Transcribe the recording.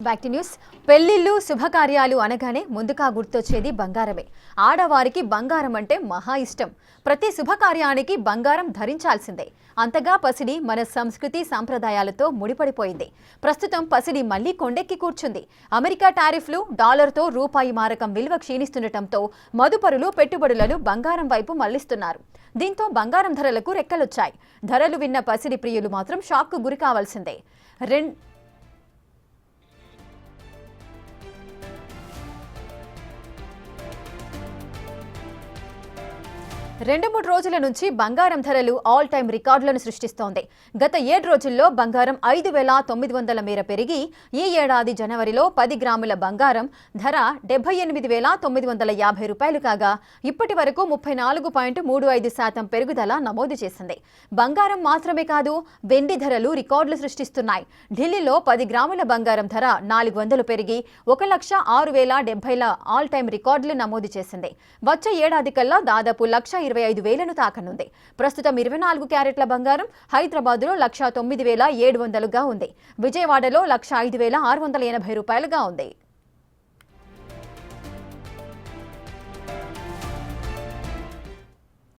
Back to news. పెళ్లిళ్ళు శుభకార్యాలు అనగానే ముందుగా గుర్తొచ్చేది బంగారమే. ఆడవారికి బంగారం అంటే మహా ఇష్టం. ప్రతి శుభకార్యానికి బంగారం ధరించాల్సిందే. అంతగా పసిడి మన సంస్కృతి సంప్రదాయాలతో ముడిపడిపోయింది. ప్రస్తుతం పసిడి మళ్లీ కొండెక్కి కూర్చుంది. అమెరికా టారిఫ్లు, డాలర్తో రూపాయి మారకం విలువ క్షీణిస్తుండటంతో మదుపరులు పెట్టుబడులను బంగారం వైపు మళ్లిస్తున్నారు. దీంతో బంగారం ధరలకు రెక్కలొచ్చాయి. ధరలు విన్న పసిడి ప్రియులు మాత్రం షాక్కు గురి కావాల్సిందే. 2-3 రోజుల నుంచి బంగారం ధరలు ఆల్ టైమ్ రికార్డులను సృష్టిస్తోంది. గత 7 రోజుల్లో బంగారం 5,900 మేర పెరిగి ఈ ఏడాది జనవరిలో 10 గ్రాముల బంగారం ధర 78,950 రూపాయలు కాగా ఇప్పటి వరకు 34.35% పెరుగుదల నమోదు చేసింది. బంగారం మాత్రమే కాదు, వెండి ధరలు రికార్డులు సృష్టిస్తున్నాయి. ఢిల్లీలో 10 గ్రాముల బంగారం ధర 400 పెరిగి 1,06,070 ఆల్ టైమ్ రికార్డులు నమోదు చేసింది. వచ్చే ఏడాది కల్లా దాదాపు 1,25,000ను తాకనుంది. ప్రస్తుతం 24 క్యారెట్ల బంగారం హైదరాబాద్లో 1,09,700గా ఉంది. విజయవాడలో 1,05,680 రూపాయలుగా ఉంది.